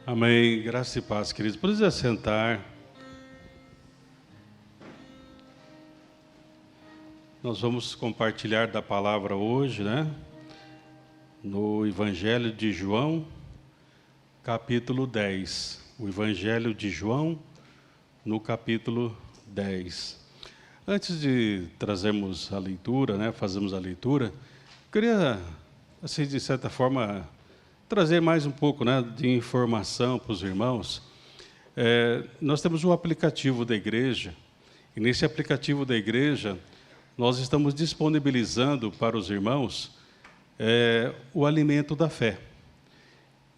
Amém. Graça e paz, queridos. Pode assentar. Nós vamos compartilhar da palavra hoje, né? No Evangelho de João, capítulo 10. O Evangelho de João, no capítulo 10. Antes de trazermos a leitura, né? Fazermos a leitura, eu queria, assim, de certa forma, trazer mais um pouco, né, de informação para os irmãos. Nós temos um aplicativo da igreja, e nesse aplicativo da igreja, nós estamos disponibilizando para os irmãos o alimento da fé.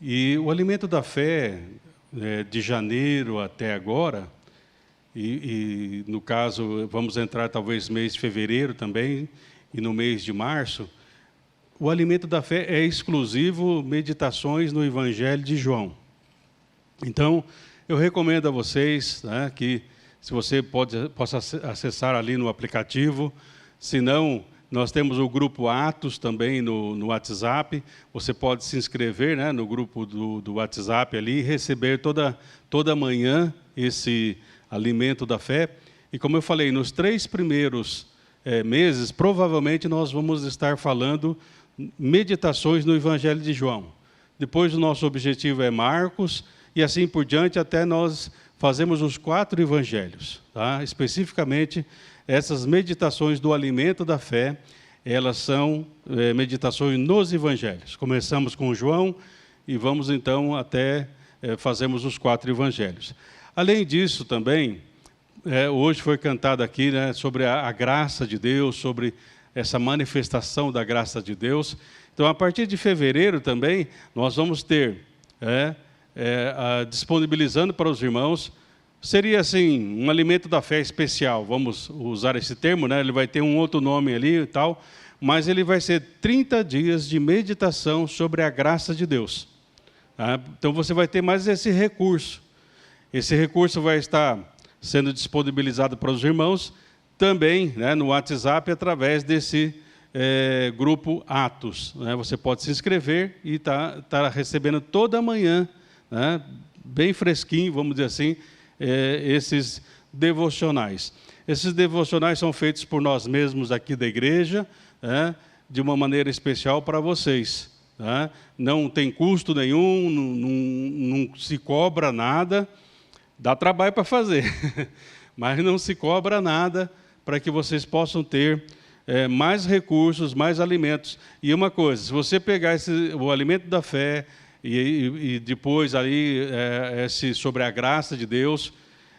E o alimento da fé, de janeiro até agora, e no caso, vamos entrar talvez mês de fevereiro também, e no mês de março, o alimento da fé é exclusivo meditações no Evangelho de João. Então, eu recomendo a vocês, né, que se você possa acessar ali no aplicativo, se não, nós temos o grupo Atos também no WhatsApp, você pode se inscrever, né, no grupo do WhatsApp ali e receber toda manhã esse alimento da fé. E como eu falei, nos 3 primeiros meses, provavelmente nós vamos estar falando meditações no Evangelho de João. Depois o nosso objetivo é Marcos e assim por diante até nós fazemos os 4 evangelhos, tá? Especificamente essas meditações do alimento da fé, elas são meditações nos evangelhos. Começamos com João e vamos então até fazemos os 4 evangelhos. Além disso também, hoje foi cantado aqui, né, sobre a graça de Deus, sobre essa manifestação da graça de Deus. Então, a partir de fevereiro também, nós vamos ter, disponibilizando para os irmãos, seria assim, um alimento da fé especial, vamos usar esse termo, né? Ele vai ter um outro nome ali e tal, mas ele vai ser 30 dias de meditação sobre a graça de Deus. Tá? Então, você vai ter mais esse recurso. Esse recurso vai estar sendo disponibilizado para os irmãos, também, né, no WhatsApp, através desse grupo Atos. Né? Você pode se inscrever e tá recebendo toda manhã, né, bem fresquinho, vamos dizer assim, esses devocionais. Esses devocionais são feitos por nós mesmos aqui da igreja, de uma maneira especial para vocês. Né? Não tem custo nenhum, não se cobra nada, dá trabalho para fazer, mas não se cobra nada, para que vocês possam ter mais recursos, mais alimentos. E uma coisa, se você pegar o alimento da fé e depois ali sobre a graça de Deus,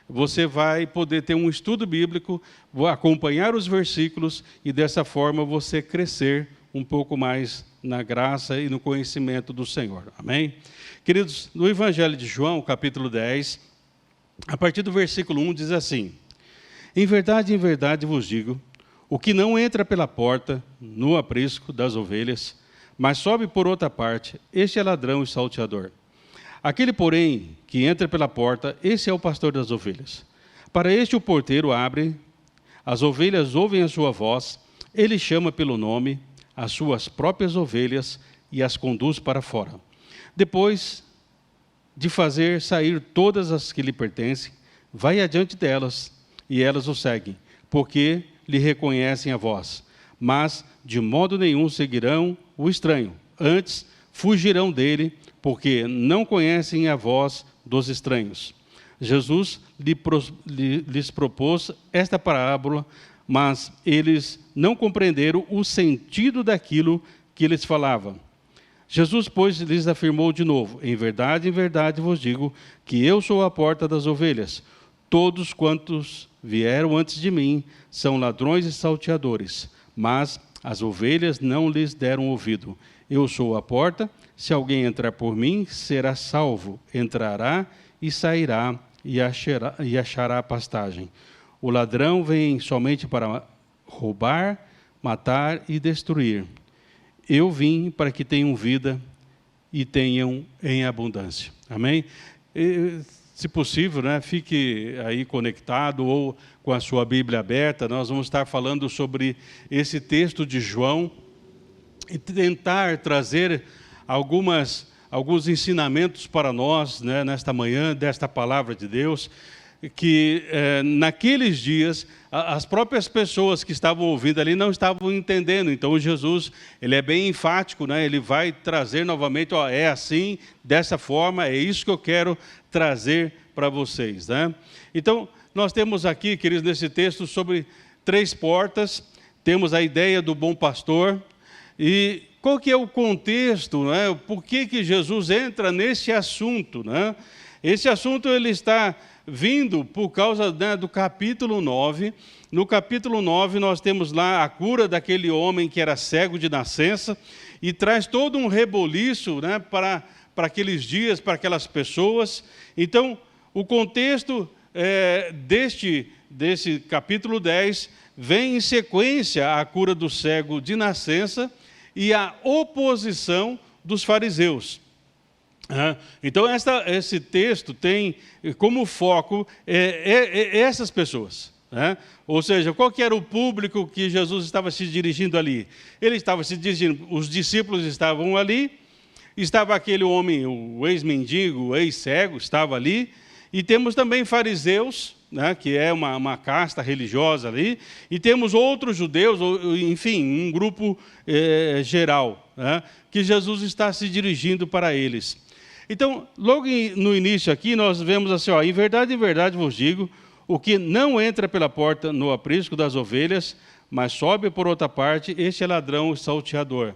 você vai poder ter um estudo bíblico, acompanhar os versículos e dessa forma você crescer um pouco mais na graça e no conhecimento do Senhor. Amém? Queridos, no Evangelho de João, capítulo 10, a partir do versículo 1 diz assim: em verdade vos digo, o que não entra pela porta no aprisco das ovelhas, mas sobe por outra parte, este é ladrão e salteador. Aquele, porém, que entra pela porta, esse é o pastor das ovelhas. Para este o porteiro abre, as ovelhas ouvem a sua voz, ele chama pelo nome as suas próprias ovelhas e as conduz para fora. Depois de fazer sair todas as que lhe pertencem, vai adiante delas, e elas o seguem, porque lhe reconhecem a voz. Mas, de modo nenhum, seguirão o estranho. Antes, fugirão dele, porque não conhecem a voz dos estranhos. Jesus lhes propôs esta parábola, mas eles não compreenderam o sentido daquilo que lhes falava. Jesus, pois, lhes afirmou de novo: em verdade vos digo, que eu sou a porta das ovelhas. Todos quantos vieram antes de mim são ladrões e salteadores, mas as ovelhas não lhes deram ouvido. Eu sou a porta, se alguém entrar por mim, será salvo, entrará e sairá e achará pastagem. O ladrão vem somente para roubar, matar e destruir. Eu vim para que tenham vida e tenham em abundância. Amém? Se possível, né, fique aí conectado ou com a sua Bíblia aberta. Nós vamos estar falando sobre esse texto de João e tentar trazer algumas alguns ensinamentos para nós, né, nesta manhã, desta palavra de Deus, que naqueles dias as próprias pessoas que estavam ouvindo ali não estavam entendendo. Então Jesus, ele é bem enfático, né? Ele vai trazer novamente, ó, é assim, dessa forma, é isso que eu quero trazer para vocês, né? Então nós temos aqui, queridos, nesse texto sobre 3 portas. Temos a ideia do bom pastor. E qual que é o contexto, né? Por que Jesus entra nesse assunto, né? Esse assunto ele está vindo por causa, né, do capítulo 9. No capítulo 9 nós temos lá a cura daquele homem que era cego de nascença e traz todo um reboliço, né, para aqueles dias, para aquelas pessoas. Então, o contexto desse capítulo 10 vem em sequência a cura do cego de nascença e a oposição dos fariseus. Então, esse texto tem como foco essas pessoas. Ou seja, qual que era o público que Jesus estava se dirigindo ali? Ele estava se dirigindo, os discípulos estavam ali, estava aquele homem, o ex-mendigo, o ex-cego, estava ali, e temos também fariseus, né, que é uma casta religiosa ali, e temos outros judeus, enfim, um grupo geral, né, que Jesus está se dirigindo para eles. Então, logo no início aqui, nós vemos assim, ó, em verdade vos digo, o que não entra pela porta no aprisco das ovelhas, mas sobe por outra parte, este é ladrão e salteador.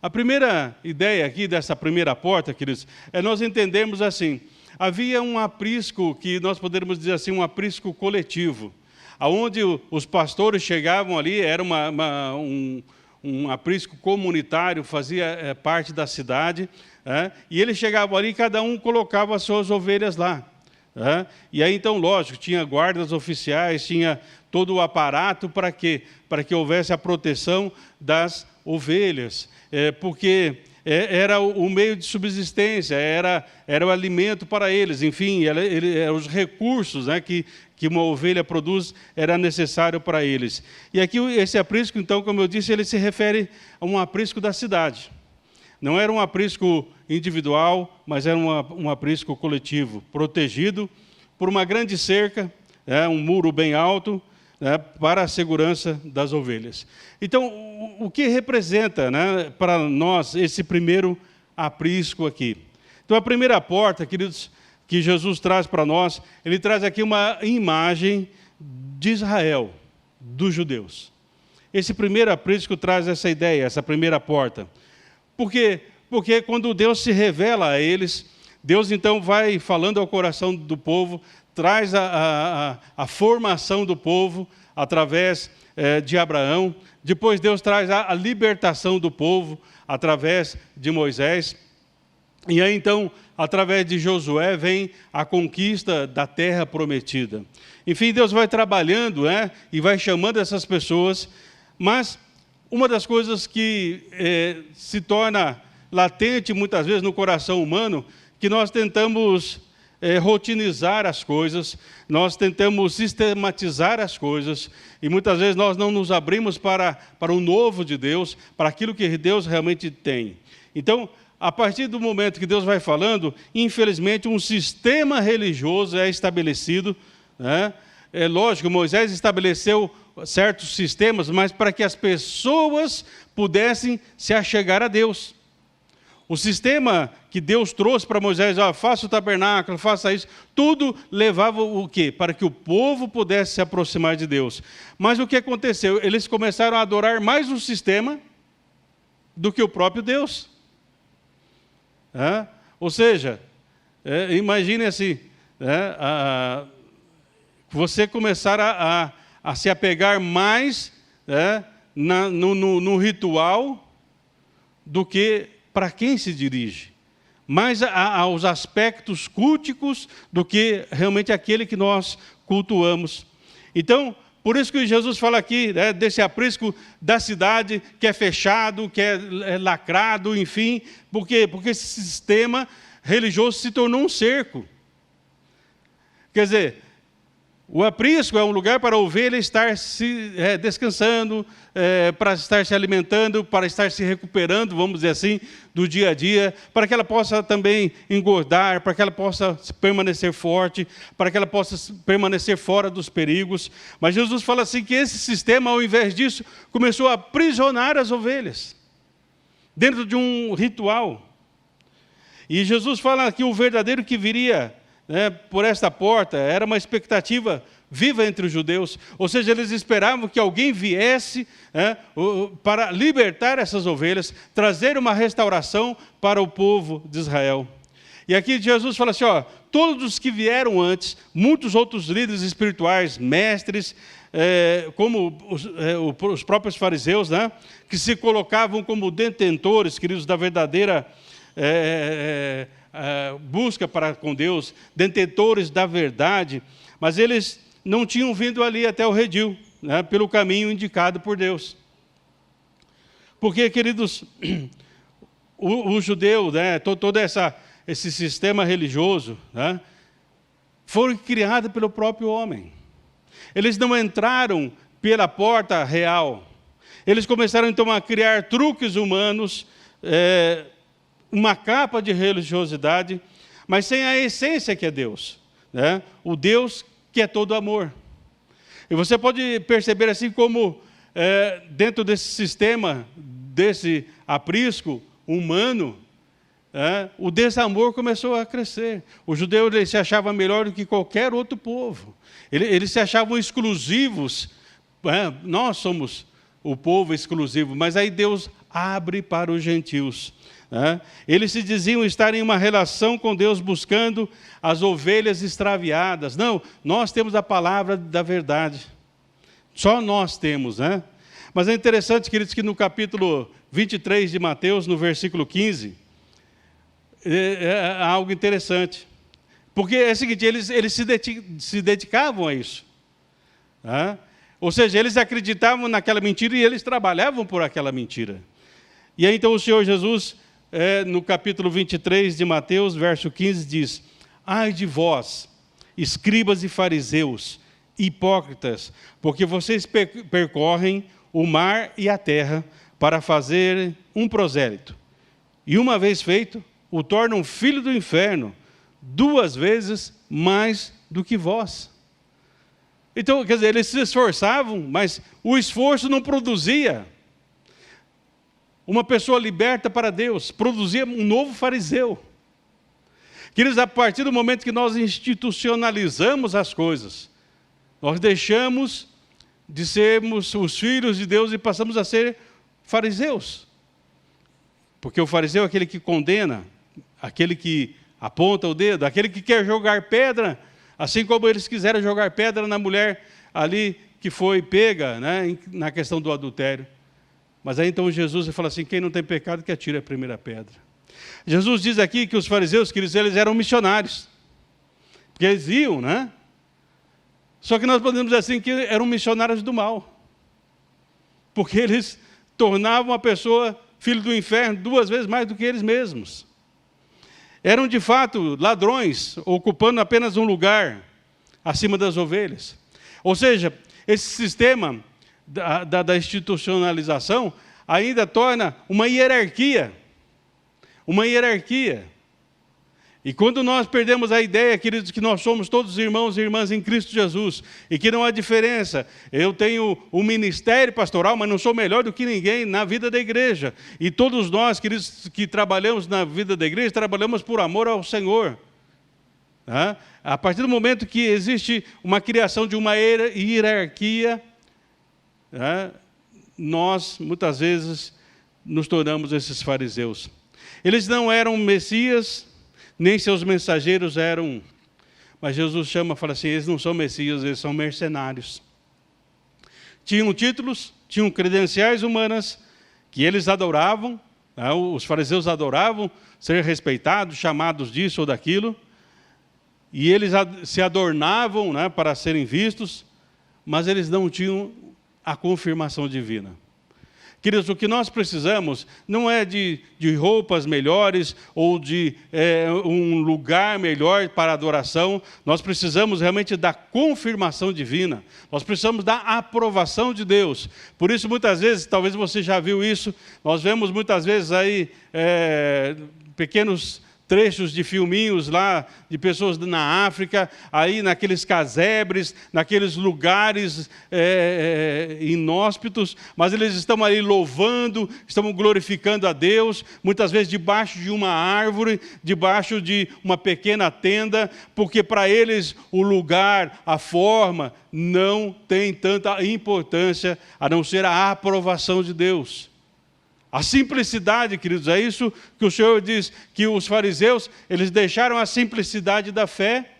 A primeira ideia aqui dessa primeira porta, queridos, é nós entendermos assim, havia um aprisco que nós poderíamos dizer assim, um aprisco coletivo, aonde os pastores chegavam ali, era um aprisco comunitário, fazia parte da cidade, e eles chegavam ali e cada um colocava as suas ovelhas lá. E aí, então, lógico, tinha guardas oficiais, tinha todo o aparato para que houvesse a proteção das ovelhas, porque era o meio de subsistência, era o alimento para eles, enfim, os recursos, né, que uma ovelha produz, era necessário para eles. E aqui esse aprisco, então, como eu disse, ele se refere a um aprisco da cidade. Não era um aprisco individual, mas era um aprisco coletivo, protegido por uma grande cerca, um muro bem alto, para a segurança das ovelhas. Então, o que representa, né, para nós esse primeiro aprisco aqui? Então, a primeira porta, queridos, que Jesus traz para nós, ele traz aqui uma imagem de Israel, dos judeus. Esse primeiro aprisco traz essa ideia, essa primeira porta. Por quê? Porque quando Deus se revela a eles, Deus então vai falando ao coração do povo, traz a formação do povo através de Abraão, depois Deus traz a libertação do povo através de Moisés, e aí então, através de Josué, vem a conquista da terra prometida. Enfim, Deus vai trabalhando, e vai chamando essas pessoas, mas uma das coisas que se torna latente muitas vezes no coração humano, que nós tentamos rotinizar as coisas, nós tentamos sistematizar as coisas, e muitas vezes nós não nos abrimos para o novo de Deus, para aquilo que Deus realmente tem. Então, a partir do momento que Deus vai falando, infelizmente um sistema religioso é estabelecido, né? É lógico, Moisés estabeleceu certos sistemas, mas para que as pessoas pudessem se achegar a Deus. O sistema que Deus trouxe para Moisés, faça o tabernáculo, faça isso, tudo levava o quê? Para que o povo pudesse se aproximar de Deus. Mas o que aconteceu? Eles começaram a adorar mais o sistema do que o próprio Deus. Ou seja, imagine assim, você começar a se apegar mais no ritual do que para quem se dirige, mais aos aspectos culticos do que realmente aquele que nós cultuamos. Então, por isso que Jesus fala aqui, desse aprisco da cidade, que é fechado, que é lacrado, enfim, por quê? Porque esse sistema religioso se tornou um cerco. Quer dizer, O aprisco é um lugar para a ovelha estar descansando, para estar se alimentando, para estar se recuperando, vamos dizer assim, do dia a dia, para que ela possa também engordar, para que ela possa permanecer forte, para que ela possa permanecer fora dos perigos. Mas Jesus fala assim que esse sistema, ao invés disso, começou a aprisionar as ovelhas, dentro de um ritual. E Jesus fala que o verdadeiro que viria por esta porta, era uma expectativa viva entre os judeus, ou seja, eles esperavam que alguém viesse para libertar essas ovelhas, trazer uma restauração para o povo de Israel. E aqui Jesus fala assim, todos os que vieram antes, muitos outros líderes espirituais, mestres, como os próprios fariseus, que se colocavam como detentores, queridos, da verdadeira busca para com Deus, detentores da verdade, mas eles não tinham vindo ali até o redil, pelo caminho indicado por Deus. Porque, queridos, o judeu, todo esse sistema religioso, foi criado pelo próprio homem. Eles não entraram pela porta real. Eles começaram, então, a criar truques humanos, uma capa de religiosidade, mas sem a essência que é Deus, o Deus que é todo amor. E você pode perceber assim como dentro desse sistema, desse aprisco humano, o desamor começou a crescer. O judeu ele se achava melhor do que qualquer outro povo. Eles se achavam exclusivos. Nós somos o povo exclusivo, mas aí Deus abre para os gentios. Eles se diziam estar em uma relação com Deus, buscando as ovelhas extraviadas. Não, nós temos a palavra da verdade. Só nós temos, Mas é interessante, queridos, que no capítulo 23 de Mateus, no versículo 15, é algo interessante. Porque é o seguinte, eles se dedicavam a isso. Ou seja, eles acreditavam naquela mentira e eles trabalhavam por aquela mentira. E aí então o Senhor Jesus, no capítulo 23 de Mateus, verso 15, diz: ai de vós, escribas e fariseus, hipócritas, porque vocês percorrem o mar e a terra para fazer um prosélito. E uma vez feito, o tornam filho do inferno, 2 vezes mais do que vós. Então, quer dizer, eles se esforçavam, mas o esforço não produzia uma pessoa liberta para Deus, produzia um novo fariseu. Queridos, a partir do momento que nós institucionalizamos as coisas, nós deixamos de sermos os filhos de Deus e passamos a ser fariseus. Porque o fariseu é aquele que condena, aquele que aponta o dedo, aquele que quer jogar pedra, assim como eles quiseram jogar pedra na mulher ali que foi pega, na questão do adultério. Mas aí então Jesus fala assim, quem não tem pecado que atire a primeira pedra. Jesus diz aqui que os fariseus, queridos, eles eram missionários. Porque eles iam, Só que nós podemos dizer assim que eram missionários do mal. Porque eles tornavam a pessoa filho do inferno 2 vezes mais do que eles mesmos. Eram de fato ladrões, ocupando apenas um lugar acima das ovelhas. Ou seja, esse sistema da institucionalização ainda torna uma hierarquia. Uma hierarquia. E quando nós perdemos a ideia, queridos, que nós somos todos irmãos e irmãs em Cristo Jesus, e que não há diferença, eu tenho um ministério pastoral, mas não sou melhor do que ninguém na vida da igreja. E todos nós, queridos, que trabalhamos na vida da igreja, trabalhamos por amor ao Senhor. A partir do momento que existe uma criação de uma hierarquia, nós, muitas vezes, nos tornamos esses fariseus. Eles não eram Messias, nem seus mensageiros eram. Mas Jesus fala assim, eles não são Messias, eles são mercenários. Tinham títulos, tinham credenciais humanas, que eles adoravam, os fariseus adoravam ser respeitados, chamados disso ou daquilo, e eles se adornavam para serem vistos, mas eles não tinham a confirmação divina. Queridos, o que nós precisamos não é de roupas melhores ou de um lugar melhor para adoração. Nós precisamos realmente da confirmação divina. Nós precisamos da aprovação de Deus. Por isso, muitas vezes, talvez você já viu isso, nós vemos muitas vezes aí pequenos trechos de filminhos lá, de pessoas na África, aí naqueles casebres, naqueles lugares inóspitos, mas eles estão ali louvando, estão glorificando a Deus, muitas vezes debaixo de uma árvore, debaixo de uma pequena tenda, porque para eles o lugar, a forma, não tem tanta importância, a não ser a aprovação de Deus. A simplicidade, queridos, é isso que o Senhor diz, que os fariseus, eles deixaram a simplicidade da fé,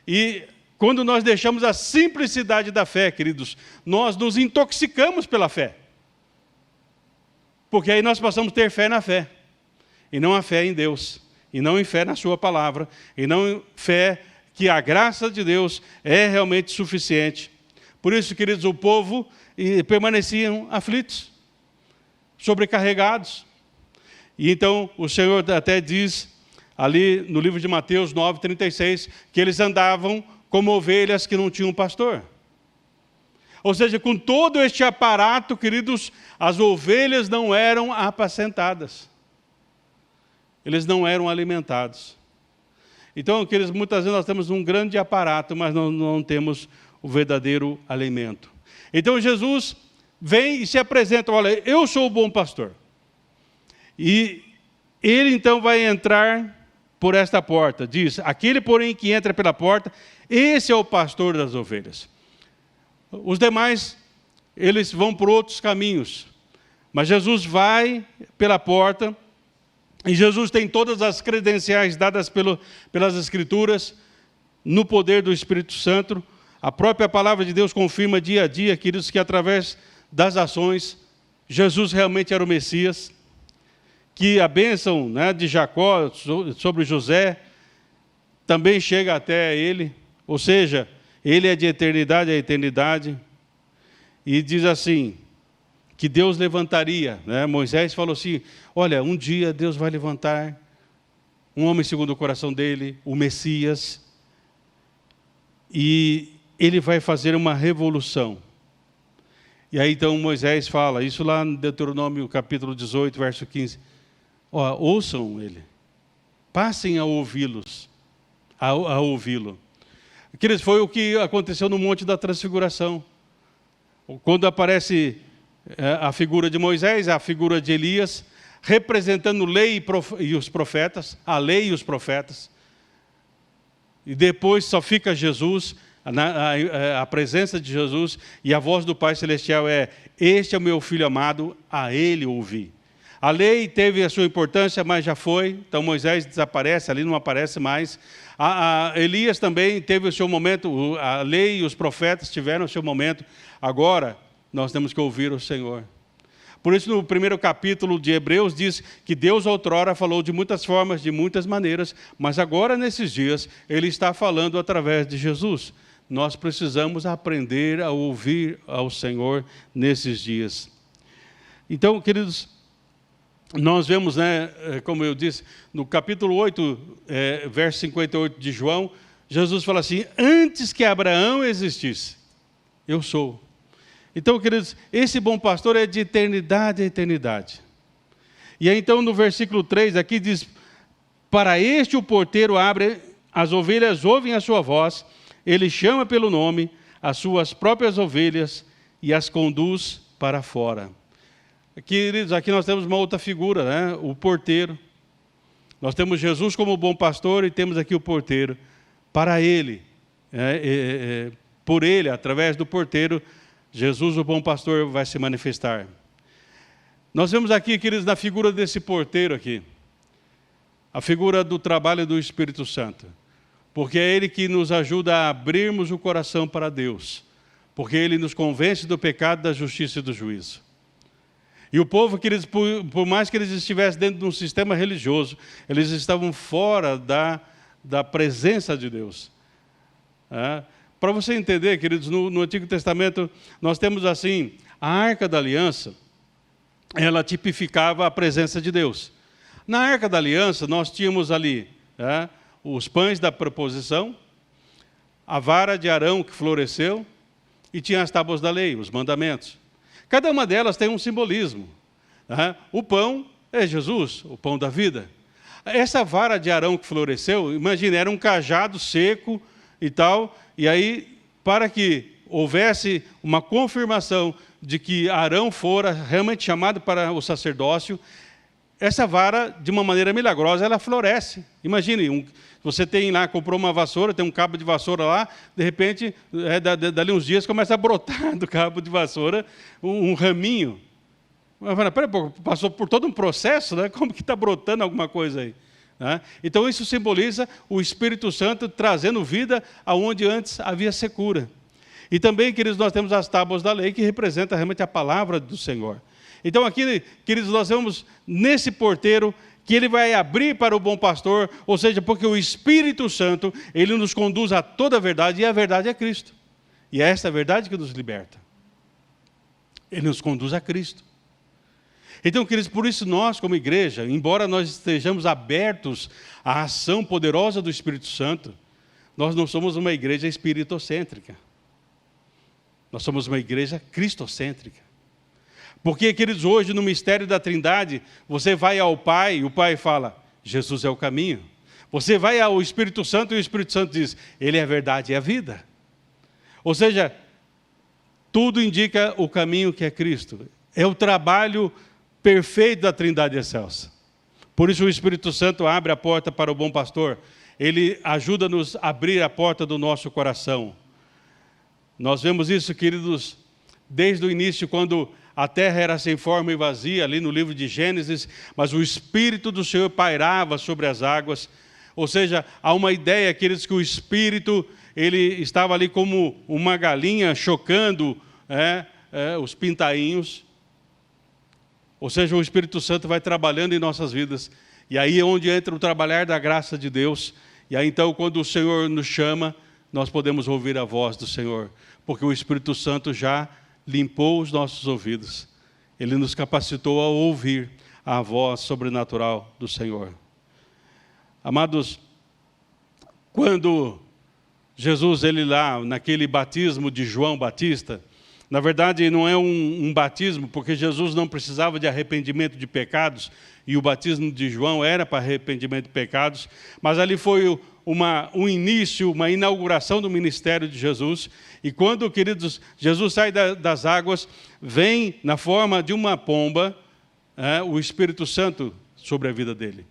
e quando nós deixamos a simplicidade da fé, queridos, nós nos intoxicamos pela fé. Porque aí nós passamos a ter fé na fé, e não a fé em Deus, e não em fé na sua palavra, e não em fé que a graça de Deus é realmente suficiente. Por isso, queridos, o povo permaneciam aflitos, sobrecarregados. E então o Senhor até diz, ali no livro de Mateus 9:36, que eles andavam como ovelhas que não tinham pastor. Ou seja, com todo este aparato, queridos, as ovelhas não eram apacentadas. Eles não eram alimentados. Então, queridos, muitas vezes nós temos um grande aparato, mas não temos o verdadeiro alimento. Então Jesus vem e se apresenta, olha, eu sou o bom pastor. E ele então vai entrar por esta porta. Diz, aquele porém que entra pela porta, esse é o pastor das ovelhas. Os demais, eles vão por outros caminhos. Mas Jesus vai pela porta, e Jesus tem todas as credenciais dadas pelas Escrituras, no poder do Espírito Santo. A própria palavra de Deus confirma dia a dia, queridos, que através das ações, Jesus realmente era o Messias, que a bênção, né, de Jacó sobre José também chega até ele, ou seja, ele é de eternidade a eternidade, e diz assim, que Deus levantaria, né? Moisés falou assim, olha, um dia Deus vai levantar um homem segundo o coração dele, o Messias, e ele vai fazer uma revolução. E aí então Moisés fala, isso lá no Deuteronômio capítulo 18, verso 15. Ouçam ele, passem a ouvi-los, a ouvi-lo. Queridos, foi o que aconteceu no Monte da Transfiguração. Quando aparece a figura de Moisés, a figura de Elias, representando lei e os profetas, a lei e os profetas. E depois só fica Jesus, a presença de Jesus, e a voz do Pai Celestial é, este é o meu Filho amado, a ele ouvi. A lei teve a sua importância, mas já foi, então Moisés desaparece, ali não aparece mais. Elias também teve o seu momento, a lei e os profetas tiveram o seu momento, agora nós temos que ouvir o Senhor. Por isso, no primeiro capítulo de Hebreus, diz que Deus outrora falou de muitas formas, de muitas maneiras, mas agora, nesses dias, Ele está falando através de Jesus. Nós precisamos aprender a ouvir ao Senhor nesses dias. Então, queridos, nós vemos, né, como eu disse, no capítulo 8, verso 58 de João, Jesus fala assim, antes que Abraão existisse, eu sou. Então, queridos, esse bom pastor é de eternidade a eternidade. E aí, então, no versículo 3, aqui diz, para este o porteiro abre, as ovelhas ouvem a sua voz, ele chama pelo nome as suas próprias ovelhas e as conduz para fora. Queridos, aqui nós temos uma outra figura, né? O porteiro. Nós temos Jesus como bom pastor e temos aqui o porteiro. Para ele, por ele, através do porteiro, Jesus, o bom pastor, vai se manifestar. Nós vemos aqui, queridos, na figura desse porteiro aqui, a figura do trabalho do Espírito Santo. Porque é ele que nos ajuda a abrirmos o coração para Deus. Porque ele nos convence do pecado, da justiça e do juízo. E o povo, queridos, por mais que eles estivessem dentro de um sistema religioso, eles estavam fora da presença de Deus. Para você entender, queridos, no Antigo Testamento, nós temos assim, a Arca da Aliança, ela tipificava a presença de Deus. Na Arca da Aliança, nós tínhamos ali os pães da proposição, a vara de Arão que floresceu, e tinha as tábuas da lei, os mandamentos. Cada uma delas tem um simbolismo. O pão é Jesus, o pão da vida. Essa vara de Arão que floresceu, imagine, era um cajado seco e tal, e aí, para que houvesse uma confirmação de que Arão fora realmente chamado para o sacerdócio, essa vara, de uma maneira milagrosa, ela floresce. Imagine, você tem lá, comprou uma vassoura, tem um cabo de vassoura lá, de repente, dali uns dias, começa a brotar do cabo de vassoura um raminho. Peraí, passou por todo um processo, né? Como que está brotando alguma coisa aí? Então, isso simboliza o Espírito Santo trazendo vida aonde antes havia secura. E também, queridos, nós temos as tábuas da lei, que representam realmente a palavra do Senhor. Então, aqui, queridos, nós vemos nesse porteiro que ele vai abrir para o bom pastor, ou seja, porque o Espírito Santo, ele nos conduz a toda a verdade, e a verdade é Cristo. E é essa verdade que nos liberta. Ele nos conduz a Cristo. Então, queridos, por isso nós, como igreja, embora nós estejamos abertos à ação poderosa do Espírito Santo, nós não somos uma igreja espiritocêntrica. Nós somos uma igreja cristocêntrica. Porque, queridos, hoje no mistério da Trindade, você vai ao Pai e o Pai fala, Jesus é o caminho. Você vai ao Espírito Santo e o Espírito Santo diz, Ele é a verdade e a vida. Ou seja, tudo indica o caminho que é Cristo. É o trabalho perfeito da Trindade excelsa. Por isso o Espírito Santo abre a porta para o bom pastor. Ele ajuda-nos a abrir a porta do nosso coração. Nós vemos isso, queridos, desde o início, quando a terra era sem forma e vazia, ali no livro de Gênesis, mas o Espírito do Senhor pairava sobre as águas. Ou seja, há uma ideia, queridos, que o Espírito, ele estava ali como uma galinha chocando os pintainhos. Ou seja, o Espírito Santo vai trabalhando em nossas vidas. E aí é onde entra o trabalhar da graça de Deus. E aí então, quando o Senhor nos chama, nós podemos ouvir a voz do Senhor. Porque o Espírito Santo já limpou os nossos ouvidos. Ele nos capacitou a ouvir a voz sobrenatural do Senhor. Amados, quando Jesus, ele lá, naquele batismo de João Batista, na verdade não é um batismo, porque Jesus não precisava de arrependimento de pecados, e o batismo de João era para arrependimento de pecados, mas ali foi um início, uma inauguração do ministério de Jesus. E quando, queridos, Jesus sai das águas, vem na forma de uma pomba, o Espírito Santo sobre a vida dele.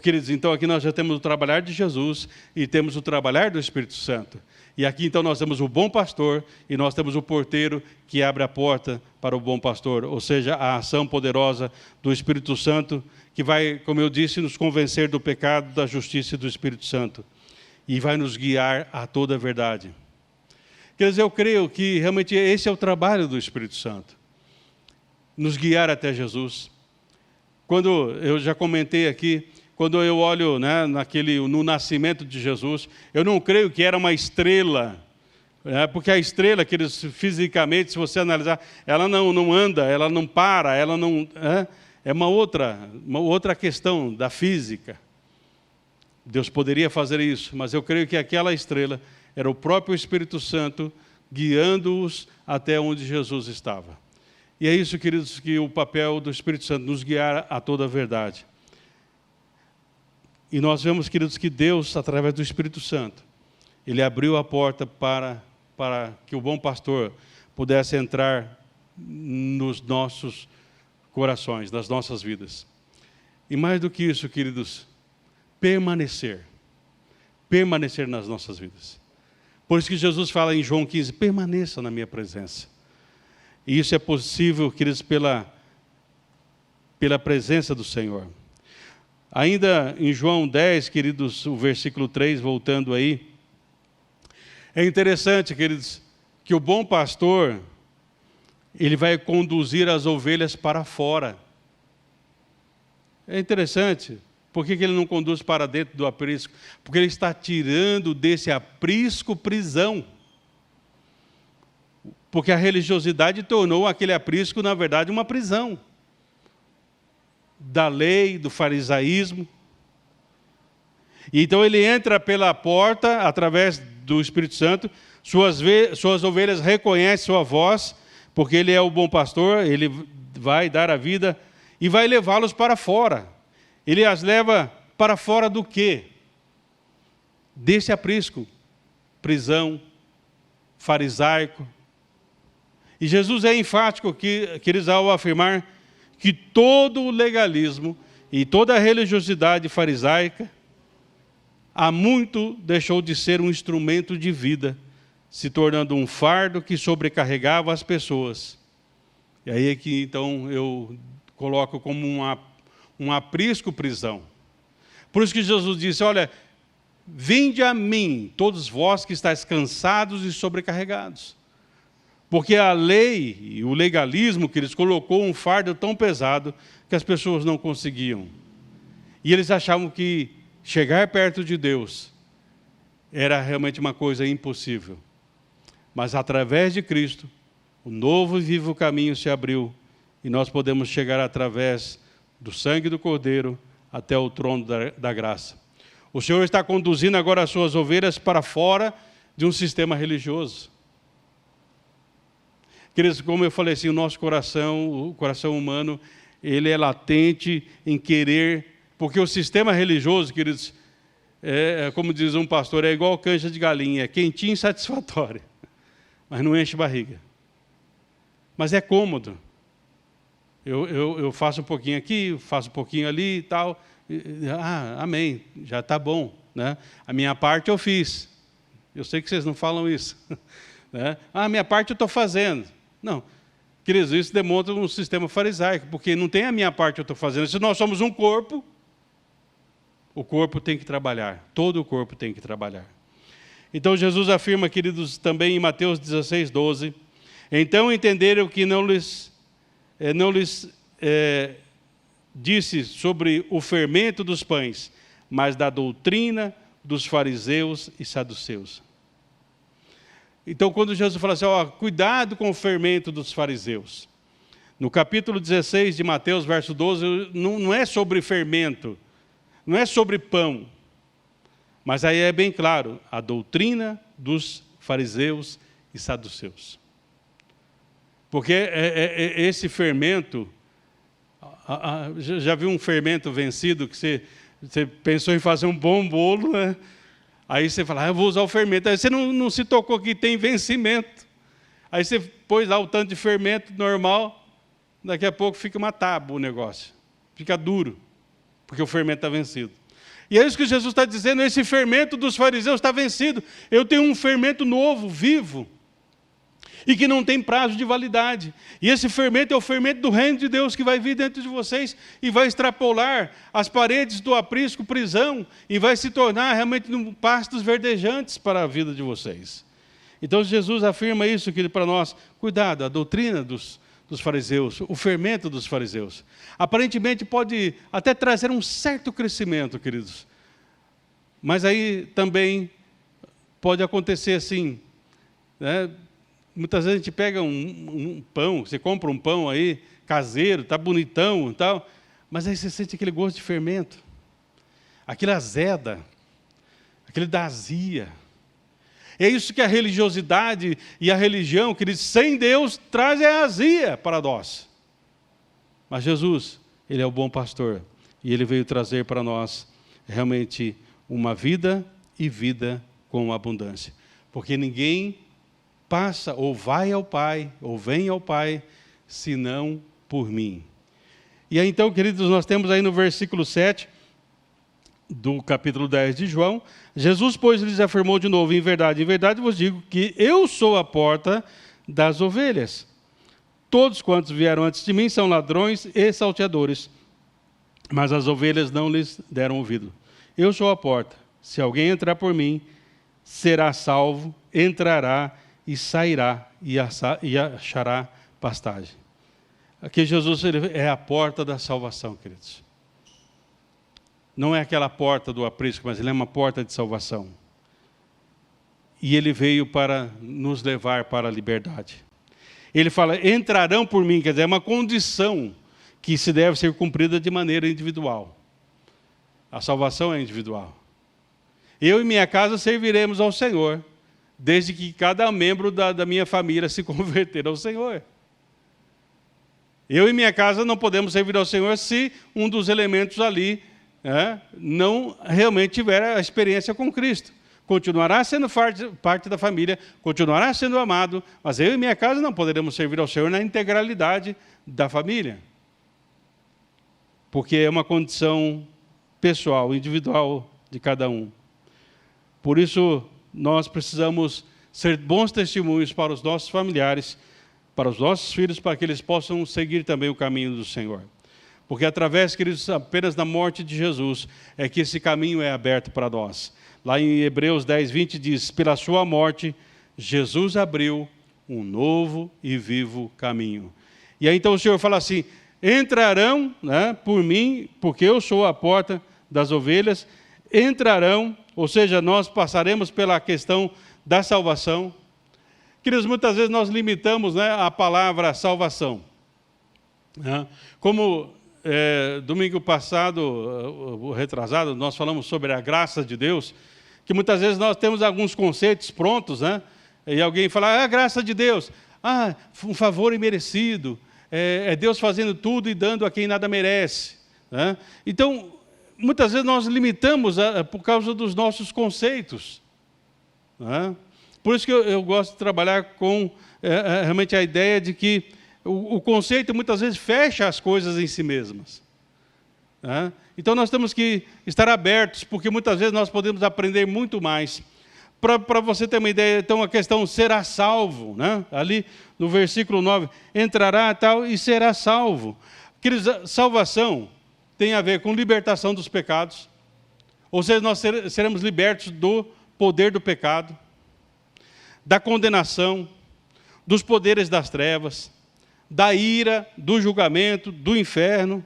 Queridos, então aqui nós já temos o trabalhar de Jesus e temos o trabalhar do Espírito Santo. E aqui então nós temos o bom pastor e nós temos o porteiro que abre a porta para o bom pastor. Ou seja, a ação poderosa do Espírito Santo que vai, como eu disse, nos convencer do pecado, da justiça e do Espírito Santo. E vai nos guiar a toda a verdade. Quer dizer, eu creio que realmente esse é o trabalho do Espírito Santo. Nos guiar até Jesus. Quando eu já comentei aqui, quando eu olho no nascimento de Jesus, eu não creio que era uma estrela, porque a estrela, fisicamente, se você analisar, ela não anda, ela não para, ela não... É uma outra questão da física. Deus poderia fazer isso, mas eu creio que aquela estrela era o próprio Espírito Santo guiando-os até onde Jesus estava. E é isso, queridos, que o papel do Espírito Santo, nos guiar a toda a verdade. E nós vemos, queridos, que Deus, através do Espírito Santo, Ele abriu a porta para que o bom pastor pudesse entrar nos nossos corações, nas nossas vidas. E mais do que isso, queridos, permanecer nas nossas vidas. Por isso que Jesus fala em João 15, permaneça na minha presença. E isso é possível, queridos, pela presença do Senhor. Ainda em João 10, queridos, o versículo 3, voltando aí, é interessante, queridos, que o bom pastor, ele vai conduzir as ovelhas para fora. É interessante. Por que ele não conduz para dentro do aprisco? Porque ele está tirando desse aprisco prisão. Porque a religiosidade tornou aquele aprisco, na verdade, uma prisão. da lei, do farisaísmo. E então ele entra pela porta, através do Espírito Santo, suas ovelhas reconhecem sua voz, porque ele é o bom pastor, ele vai dar a vida e vai levá-los para fora. Ele as leva para fora do quê? Desse aprisco, prisão, farisaico. E Jesus é enfático, queridos, ao afirmar que todo o legalismo e toda a religiosidade farisaica há muito deixou de ser um instrumento de vida, se tornando um fardo que sobrecarregava as pessoas. E aí é que então eu coloco como um aprisco prisão. Por isso que Jesus disse, olha, vinde a mim, todos vós que estáis cansados e sobrecarregados. Porque a lei e o legalismo que eles colocou um fardo tão pesado que as pessoas não conseguiam. E eles achavam que chegar perto de Deus era realmente uma coisa impossível. Mas através de Cristo, o novo e vivo caminho se abriu e nós podemos chegar através do sangue do Cordeiro até o trono da graça. O Senhor está conduzindo agora as suas ovelhas para fora de um sistema religioso. Queridos, como eu falei assim, o nosso coração, o coração humano, ele é latente em querer, porque o sistema religioso, queridos, como diz um pastor, é igual canja de galinha, é quentinho e satisfatório, mas não enche barriga. Mas é cômodo. Eu faço um pouquinho aqui, faço um pouquinho ali e tal. Amém, já está bom, né? A minha parte eu fiz. Eu sei que vocês não falam isso. Né? A minha parte eu estou fazendo. Não, queridos, isso demonstra um sistema farisaico, porque não tem a minha parte eu estou fazendo. Se nós somos um corpo, o corpo tem que trabalhar, todo o corpo tem que trabalhar. Então Jesus afirma, queridos, também em Mateus 16:12, então entenderam que não lhes disse sobre o fermento dos pães, mas da doutrina dos fariseus e saduceus. Então, quando Jesus fala assim, cuidado com o fermento dos fariseus. No capítulo 16 de Mateus, verso 12, não é sobre fermento, não é sobre pão. Mas aí é bem claro, a doutrina dos fariseus e saduceus. Porque esse fermento, já viu um fermento vencido, que você pensou em fazer um bom bolo, né? Aí você fala, eu vou usar o fermento. Aí você não se tocou que tem vencimento. Aí você pôs lá o tanto de fermento normal, daqui a pouco fica uma tábua o negócio. Fica duro, porque o fermento está vencido. E é isso que Jesus está dizendo, esse fermento dos fariseus está vencido. Eu tenho um fermento novo, vivo, e que não tem prazo de validade. E esse fermento é o fermento do reino de Deus que vai vir dentro de vocês e vai extrapolar as paredes do aprisco, prisão, e vai se tornar realmente pastos verdejantes para a vida de vocês. Então Jesus afirma isso para nós, cuidado, a doutrina dos fariseus, o fermento dos fariseus. Aparentemente pode até trazer um certo crescimento, queridos. Mas aí também pode acontecer assim, né? Muitas vezes a gente pega um pão, você compra um pão aí, caseiro, está bonitão e tal, mas aí você sente aquele gosto de fermento, aquele azeda, aquele da azia. É isso que a religiosidade e a religião, queridos, sem Deus, traz a azia para nós. Mas Jesus, Ele é o bom pastor, e Ele veio trazer para nós realmente uma vida e vida com abundância. Porque ninguém passa, ou vai ao Pai, ou vem ao Pai, senão por mim. E aí então, queridos, nós temos aí no versículo 7, do capítulo 10 de João, Jesus, pois, lhes afirmou de novo, em verdade vos digo, que eu sou a porta das ovelhas. Todos quantos vieram antes de mim são ladrões e salteadores, mas as ovelhas não lhes deram ouvido. Eu sou a porta, se alguém entrar por mim, será salvo, entrará e sairá e achará pastagem. Aqui Jesus é a porta da salvação, queridos. Não é aquela porta do aprisco, mas Ele é uma porta de salvação. E Ele veio para nos levar para a liberdade. Ele fala, entrarão por mim, quer dizer, é uma condição que se deve ser cumprida de maneira individual. A salvação é individual. Eu e minha casa serviremos ao Senhor, desde que cada membro da minha família se converter ao Senhor. Eu e minha casa não podemos servir ao Senhor se um dos elementos ali não realmente tiver a experiência com Cristo. Continuará sendo parte da família, continuará sendo amado, mas eu e minha casa não poderemos servir ao Senhor na integralidade da família. Porque é uma condição pessoal, individual de cada um. Por isso, nós precisamos ser bons testemunhos para os nossos familiares, para os nossos filhos, para que eles possam seguir também o caminho do Senhor. Porque através, queridos, apenas da morte de Jesus, é que esse caminho é aberto para nós. Lá em Hebreus 10, 20 diz, pela sua morte, Jesus abriu um novo e vivo caminho. E aí então o Senhor fala assim, entrarão, por mim, porque eu sou a porta das ovelhas, entrarão, ou seja, nós passaremos pela questão da salvação. Queridos, muitas vezes nós limitamos a palavra salvação. Como domingo passado, retrasado, nós falamos sobre a graça de Deus, que muitas vezes nós temos alguns conceitos prontos, e alguém fala, a graça de Deus, um favor imerecido, é Deus fazendo tudo e dando a quem nada merece. Então, muitas vezes nós limitamos por causa dos nossos conceitos. Por isso que eu gosto de trabalhar com realmente a ideia de que o conceito muitas vezes fecha as coisas em si mesmas. Então nós temos que estar abertos, porque muitas vezes nós podemos aprender muito mais. Para você ter uma ideia, então a questão será salvo, ali no versículo 9, entrará tal e será salvo. Queridos, salvação tem a ver com libertação dos pecados, ou seja, nós seremos libertos do poder do pecado, da condenação, dos poderes das trevas, da ira, do julgamento, do inferno.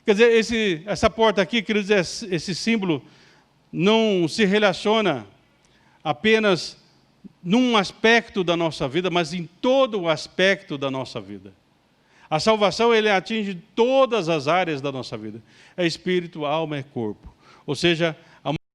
Quer dizer, essa porta aqui, queridos, esse símbolo não se relaciona apenas num aspecto da nossa vida, mas em todo o aspecto da nossa vida. A salvação, ele atinge todas as áreas da nossa vida. É espírito, alma, é corpo. Ou seja,